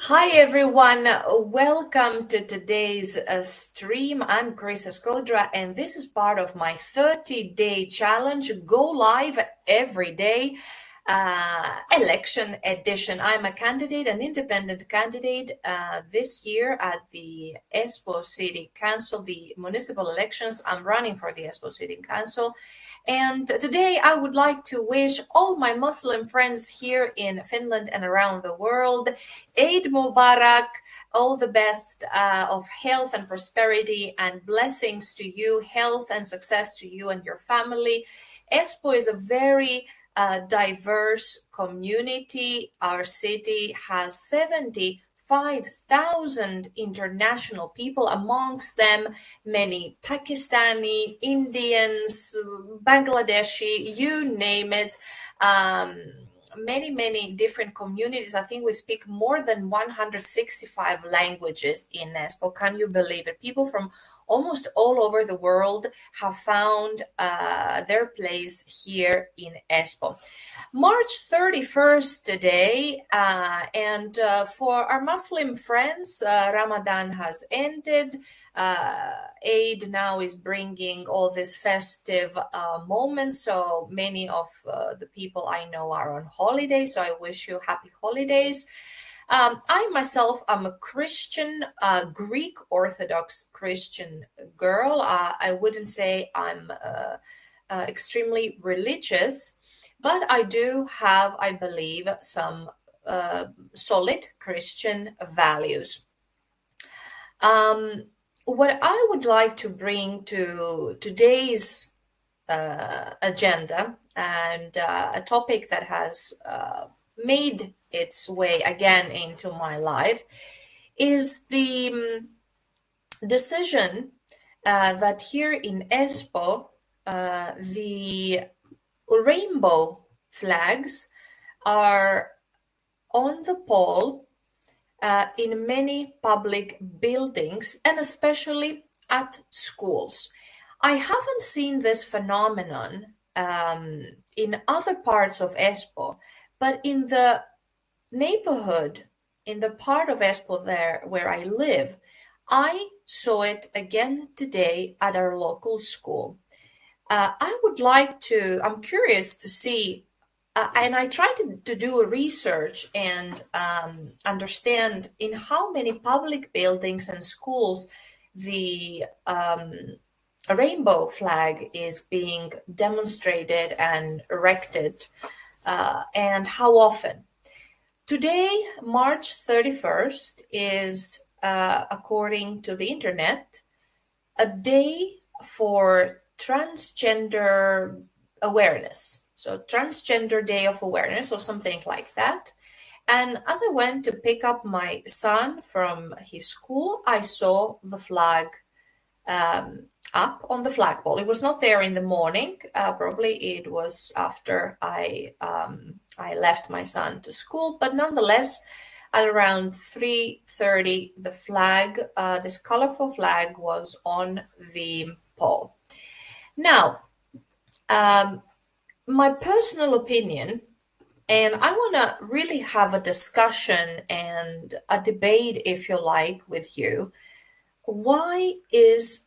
Hi everyone, welcome to today's stream. I'm Chris Escodra and this is part of my 30-day challenge, go live every day, election edition. I'm a candidate, an independent candidate this year at the Espoo City Council, the municipal elections. I'm running for the Espoo City Council. And today I would like to wish all my Muslim friends here in Finland and around the world Eid Mubarak, all the best of health and prosperity and blessings to you, health and success to you and your family. Espoo is a very diverse community. Our city has 75,000 international people, amongst them many Pakistani, Indians, Bangladeshi, you name it. Many different communities. I think we speak more than 165 languages in Espoo. Can you believe it? People from almost all over the world have found their place here in Espoo. March 31st today, and for our Muslim friends, Ramadan has ended. Eid now is bringing all these festive moments, so many of the people I know are on holiday, so I wish you happy holidays. I myself am a Christian, Greek Orthodox Christian girl. I wouldn't say I'm extremely religious, but I do have, I believe, some solid Christian values. What I would like to bring to today's agenda and a topic that has made its way again into my life is the decision that here in Espoo, the rainbow flags are on the pole in many public buildings and especially at schools. I haven't seen this phenomenon in other parts of Espoo, but in the neighborhood, in the part of Espoo there where I live, I saw it again today at our local school. I'm curious to see, and I tried to do a research and understand in how many public buildings and schools the rainbow flag is being demonstrated and erected, and how often. Today, March 31st, is, according to the internet, a day for transgender awareness. So Transgender Day of Awareness or something like that. And as I went to pick up my son from his school, I saw the flag up on the flagpole. It was not there in the morning. Probably it was after I left my son to school. But nonetheless, at around 3:30, the flag, this colorful flag, was on the pole. Now, my personal opinion, and I want to really have a discussion and a debate, if you like, with you. Why is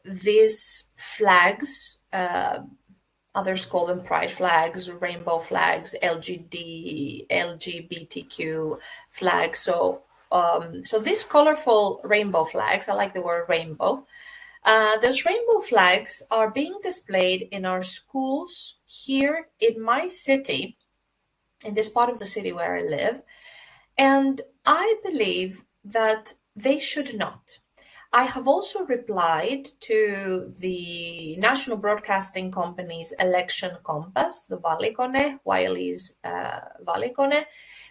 these flags, others call them pride flags, rainbow flags, LGBTQ flags. So these colorful rainbow flags, I like the word rainbow. Those rainbow flags are being displayed in our schools here in my city, in this part of the city where I live. And I believe that they should not. I have also replied to the National Broadcasting Company's election compass, the Valikone, Wiley's Valikone.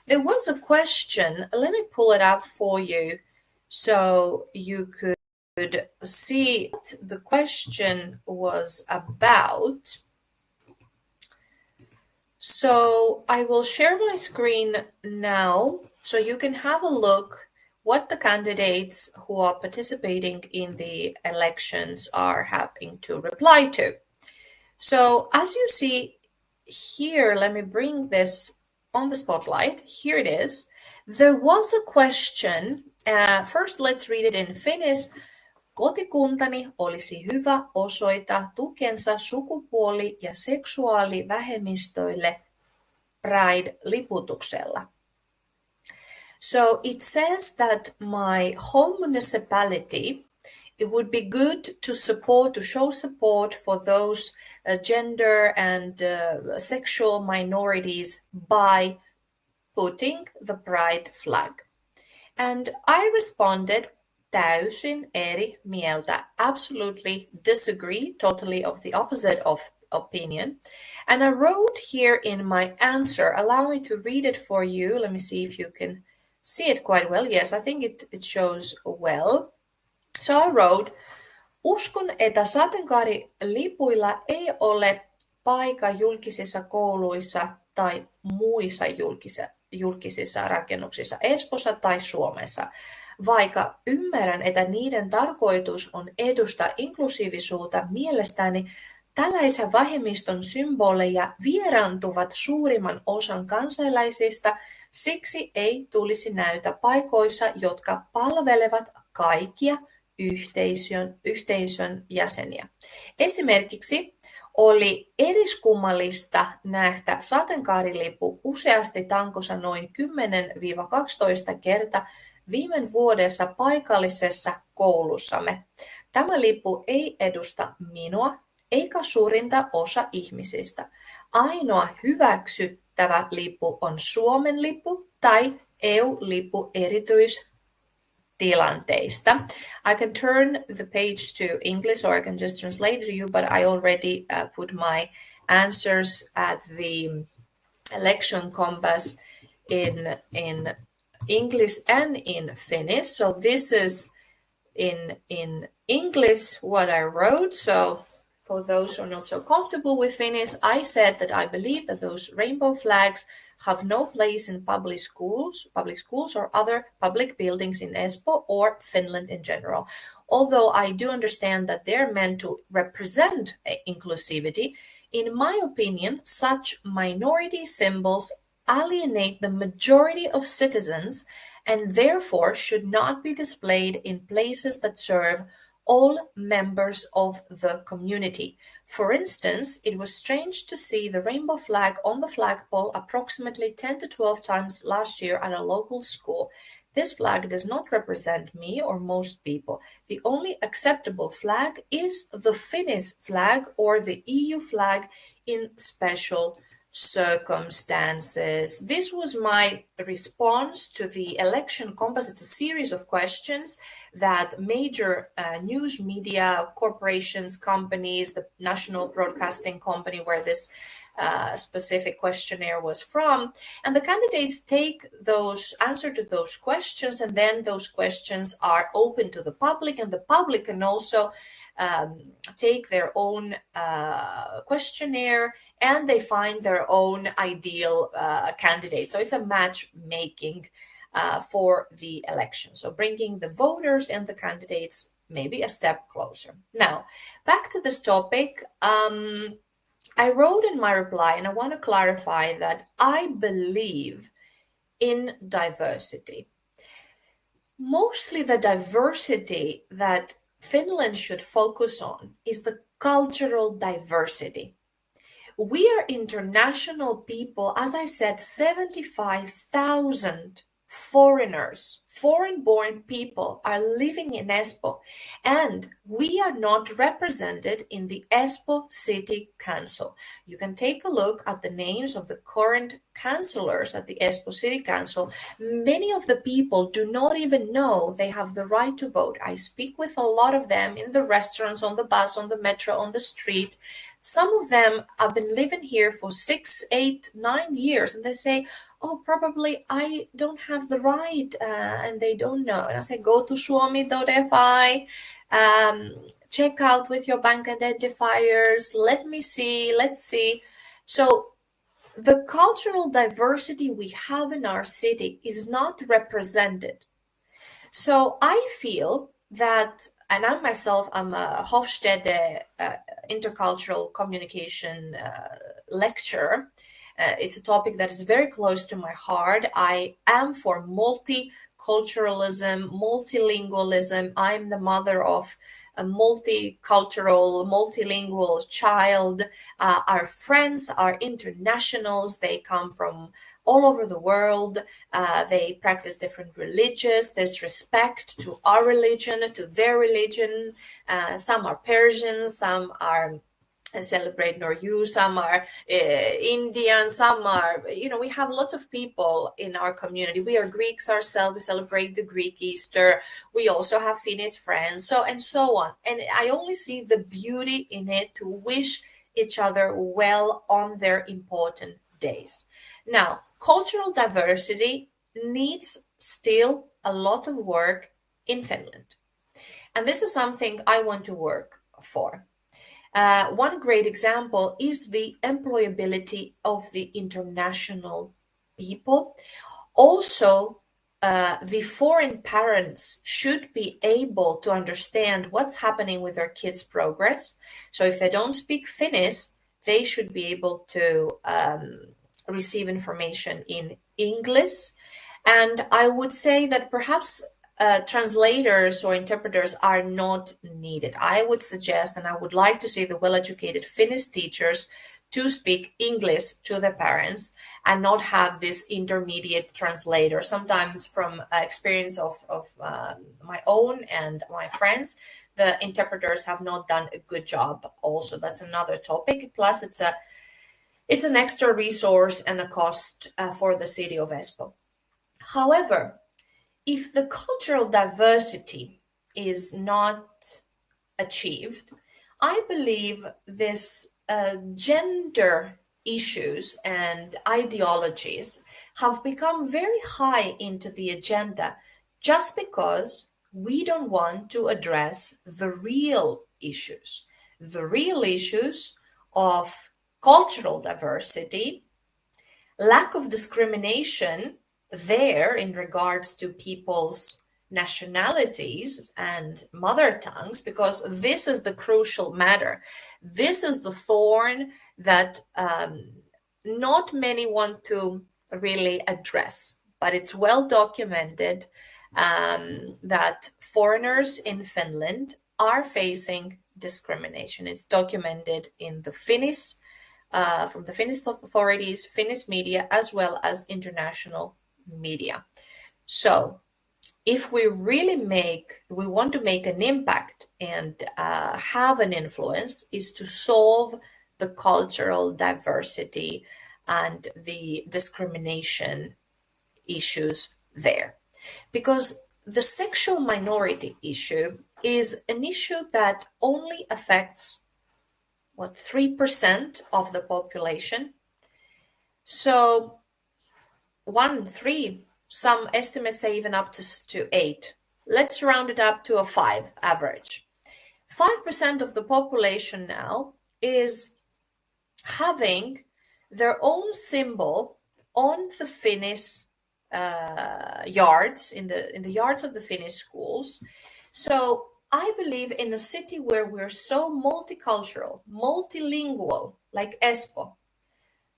There was a question, let me pull it up for you so you could see what the question was about. So I will share my screen now so you can have a look what the candidates who are participating in the elections are having to reply to. So as you see here, let me bring this on the spotlight. Here it is. There was a question. First, let's read it in Finnish. Kotikuntani olisi hyvä osoita tukensa sukupuoli- ja seksuaalivähemmistöille Pride-liputuksella. So it says that my home municipality, it would be good to show support for those gender and sexual minorities by putting the pride flag. And I responded, täysin eri mieltä, absolutely disagree, totally of the opposite of opinion. And I wrote here in my answer, allow me to read it for you. Let me see if you can see it quite well. Yes, I think it shows well. So I wrote, uskon, että sateenkaarilipuilla ei ole paikka julkisissa kouluissa tai muissa julkisissa rakennuksissa Espoossa tai Suomessa, vaikka ymmärrän, että niiden tarkoitus on edustaa inklusiivisuutta, mielestäni tällaisia vähemmistön symboleja vieraantuvat suurimman osan kansalaisista, siksi ei tulisi näytä paikoissa, jotka palvelevat kaikkia yhteisön jäseniä. Esimerkiksi oli eriskummallista nähdä sateenkaarilipu useasti tankossa noin 10-12 kertaa viime vuodessa paikallisessa koulussamme. Tämä lippu ei edusta minua eikä suurinta osa ihmisistä. Ainoa hyväksyttävä lippu on Suomen lippu tai EU-lippu erityistilanteista. I can turn the page to English or I can just translate it to you, but I already put my answers at the election compass in English and in Finnish. So this is in English what I wrote. So for those who are not so comfortable with Finnish, I said that I believe that those rainbow flags have no place in public schools or other public buildings in Espoo or Finland in general. Although I do understand that they're meant to represent inclusivity, in my opinion, such minority symbols alienate the majority of citizens and therefore should not be displayed in places that serve all members of the community. For instance, it was strange to see the rainbow flag on the flagpole approximately 10 to 12 times last year at a local school. This flag does not represent me or most people. The only acceptable flag is the Finnish flag or the EU flag in special circumstances. This was my response to the election compass. It's a series of questions that major news media corporations, companies, the national broadcasting company where this specific questionnaire was from, and the candidates take those answer to those questions, and then those questions are open to the public, and the public can also take their own questionnaire and they find their own ideal candidate. So it's a matchmaking for the election. So bringing the voters and the candidates maybe a step closer. Now, back to this topic. I wrote in my reply, and I want to clarify that I believe in diversity. Mostly the diversity that Finland should focus on is the cultural diversity. We are international people. As I said, 75,000 foreigners, foreign-born people are living in Espoo, and we are not represented in the Espoo City Council. You can take a look at the names of the current councillors at the Espoo City Council. Many of the people do not even know they have the right to vote. I speak with a lot of them in the restaurants, on the bus, on the metro, on the street. Some of them have been living here for 6, 8, 9 years, and they say, oh, probably I don't have the right, and they don't know. And I say, go to suomi.fi, check out with your bank identifiers, let's see. So the cultural diversity we have in our city is not represented. So I feel that, and I myself, I'm a Hofstede intercultural communication lecturer, It's a topic that is very close to my heart. I am for multiculturalism, multilingualism. I'm the mother of a multicultural, multilingual child. Our friends are internationals. They come from all over the world. They practice different religions. There's respect to our religion, to their religion. Some are Persian, some are celebrate Noryu, some are Indian, some are, we have lots of people in our community. We are Greeks ourselves. We celebrate the Greek Easter. We also have Finnish friends, and so on. And I only see the beauty in it to wish each other well on their important days. Now, cultural diversity needs still a lot of work in Finland. And this is something I want to work for. One great example is the employability of the international people. Also, the foreign parents should be able to understand what's happening with their kids' progress. So if they don't speak Finnish, they should be able to receive information in English. And I would say that perhaps translators or interpreters are not needed. I would suggest, and I would like to see the well-educated Finnish teachers to speak English to the parents and not have this intermediate translator. Sometimes from experience of my own and my friends, the interpreters have not done a good job also. That's another topic. Plus, it's an extra resource and a cost for the city of Espoo. However, if the cultural diversity is not achieved, I believe this gender issues and ideologies have become very high into the agenda just because we don't want to address the real issues of cultural diversity, lack of discrimination there in regards to people's nationalities and mother tongues, because this is the crucial matter. This is the thorn that not many want to really address, but it's well documented that foreigners in Finland are facing discrimination. It's documented in the Finnish, from the Finnish authorities, Finnish media, as well as international media. So if we want to make an impact and have an influence, is to solve the cultural diversity and the discrimination issues there. Because the sexual minority issue is an issue that only affects 3% of the population. So 1-3, some estimates say even up to 8. Let's round it up to a 5 average. 5% of the population now is having their own symbol on the Finnish yards, in the yards of the Finnish schools. So I believe in a city where we're so multicultural, multilingual, like Espoo,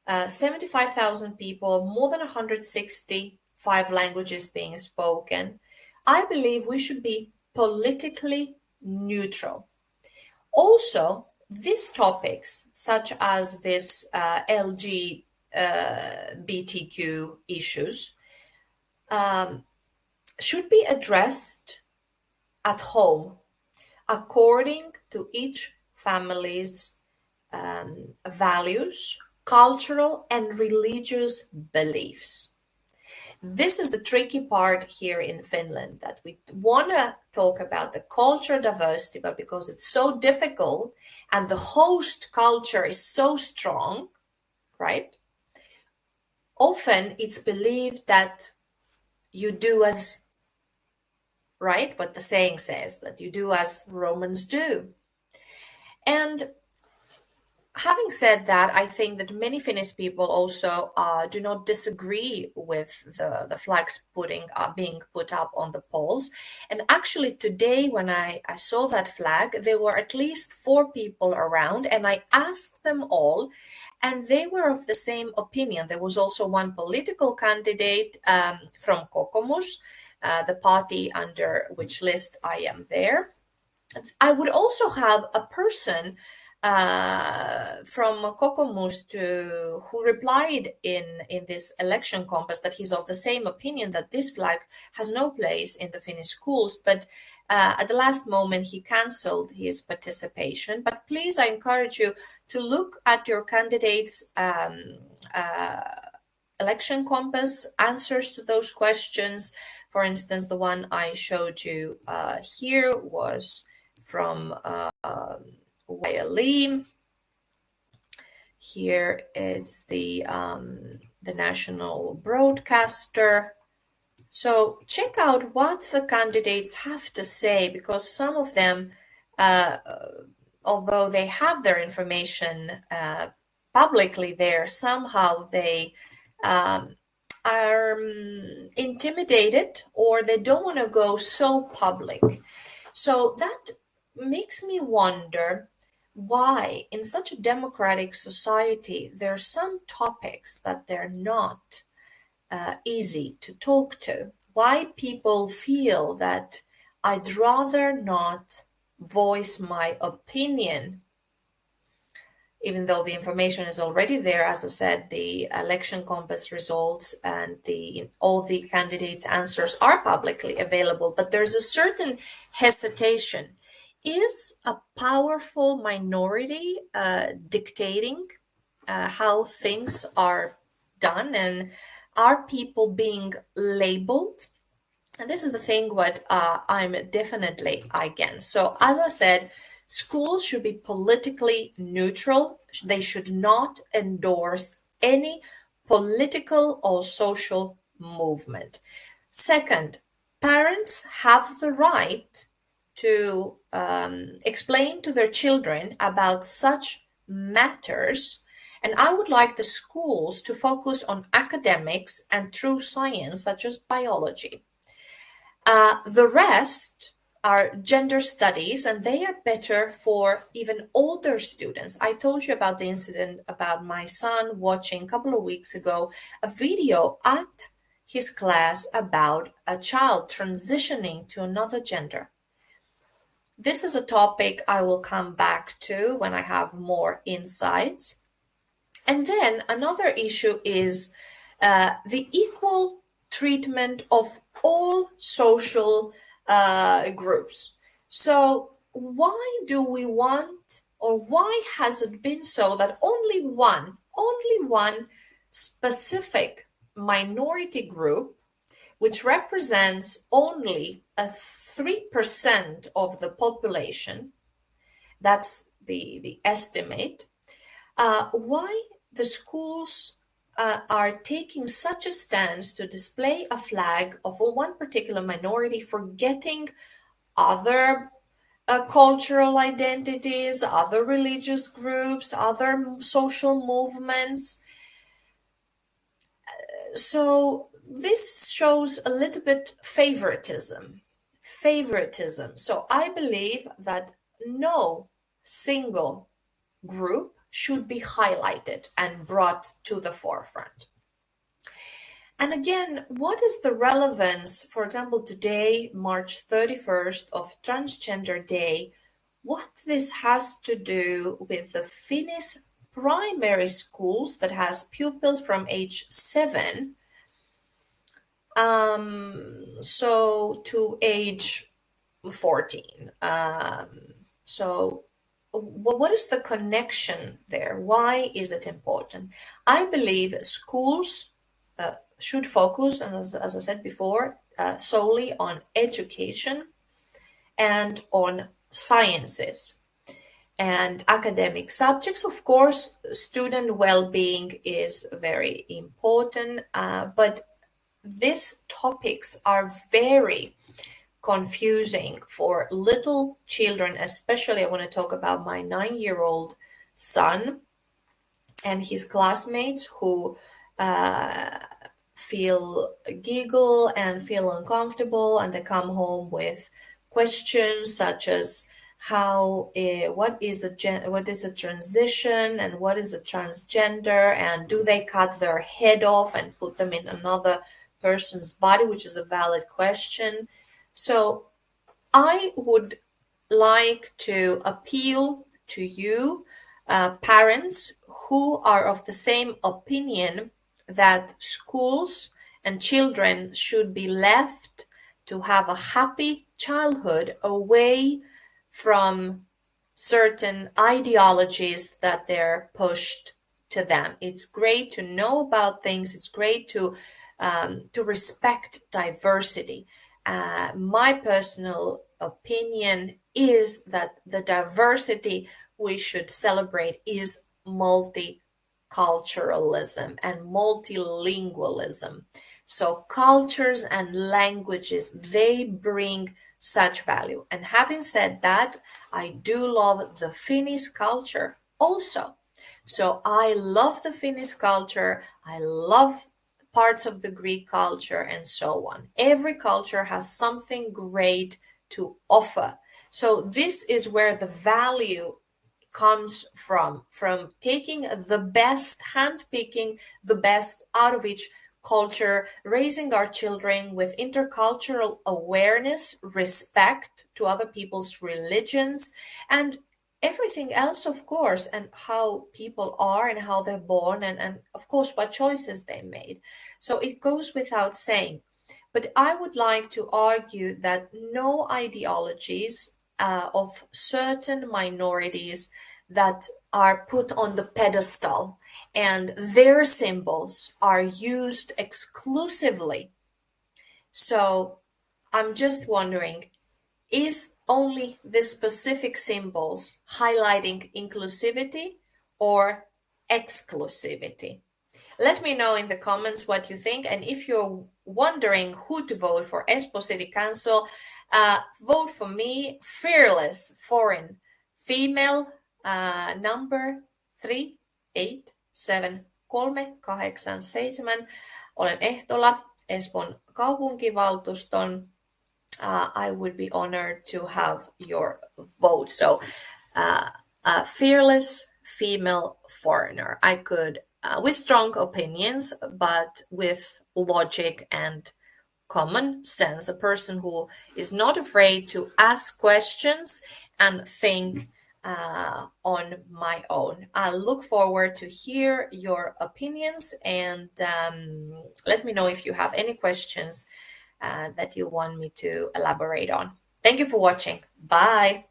75,000 people, more than 165 languages being spoken, I believe we should be politically neutral. Also, these topics, such as this LGBTQ issues, should be addressed at home according to each family's values, cultural and religious beliefs. This is the tricky part here in Finland, that we want to talk about the cultural diversity, but because it's so difficult and the host culture is so strong, right? Often it's believed that you do as, right, what the saying says, that you do as Romans do. And having said that, I think that many Finnish people also do not disagree with the flags being put up on the poles. And actually today, when I saw that flag, there were at least 4 people around, and I asked them all, and they were of the same opinion. There was also one political candidate from Kokoomus, the party under which list I am there. I would also have a person from Kokoomus who replied in this election compass that he's of the same opinion that this flag has no place in the Finnish schools, but at the last moment he cancelled his participation. But please, I encourage you to look at your candidates' election compass answers to those questions. For instance, the one I showed you here was from YLE. Here is the national broadcaster. So check out what the candidates have to say, because some of them, although they have their information publicly there, somehow they are intimidated, or they don't want to go so public. So that makes me wonder why in such a democratic society there are some topics that they're not easy to talk to. Why people feel that I'd rather not voice my opinion, even though the information is already there. As I said, the election compass results and all the candidates' answers are publicly available, but there's a certain hesitation. Is a powerful minority dictating how things are done, and are people being labeled? And this is the thing what I'm definitely against. So as I said, schools should be politically neutral. They should not endorse any political or social movement. Second, parents have the right to explain to their children about such matters. And I would like the schools to focus on academics and true science, such as biology. The rest are gender studies, and they are better for even older students. I told you about the incident about my son watching a couple of weeks ago a video at his class about a child transitioning to another gender. This is a topic I will come back to when I have more insights. And then another issue is the equal treatment of all social groups. So why do we want, or why has it been so that only one specific minority group, which represents only 3% of the population, that's the estimate, why the schools are taking such a stance to display a flag of one particular minority, forgetting other cultural identities, other religious groups, other social movements. So this shows a little bit favoritism. So I believe that no single group should be highlighted and brought to the forefront. And again, what is the relevance, for example, today, March 31st, of Transgender Day, what this has to do with the Finnish primary schools that has pupils from age 7 so to age 14. So what is the connection there? Why is it important? I believe schools should focus, and as I said before, solely on education and on sciences and academic subjects. Of course, student well-being is very important, but these topics are very confusing for little children, especially I want to talk about my 9-year-old son and his classmates who giggle and feel uncomfortable, and they come home with questions such as what is a transition, and what is a transgender, and do they cut their head off and put them in another person's body, which is a valid question. So I would like to appeal to you, parents who are of the same opinion that schools and children should be left to have a happy childhood away from certain ideologies that they're pushed to them. It's great to know about things. It's great to respect diversity. My personal opinion is that the diversity we should celebrate is multiculturalism and multilingualism. So cultures and languages, they bring such value. And having said that, I do love the Finnish culture also. So I love the Finnish culture. I love parts of the Greek culture and so on. Every culture has something great to offer. So this is where the value comes from taking the best, handpicking the best out of each culture, raising our children with intercultural awareness, respect to other people's religions, and everything else, of course, and how people are and how they're born, and of course what choices they made. So it goes without saying. But I would like to argue that no ideologies of certain minorities that are put on the pedestal and their symbols are used exclusively. So I'm just wondering, is only the specific symbols highlighting inclusivity or exclusivity? Let me know in the comments what you think. And if you're wondering who to vote for Espoo City Council, vote for me, fearless foreign female, number 38737. Olen ehdolla Espoon kaupunkivaltuuston. I would be honored to have your vote. So a fearless female foreigner. I could, with strong opinions, but with logic and common sense, a person who is not afraid to ask questions and think on my own. I look forward to hear your opinions, and let me know if you have any questions that you want me to elaborate on. Thank you for watching. Bye.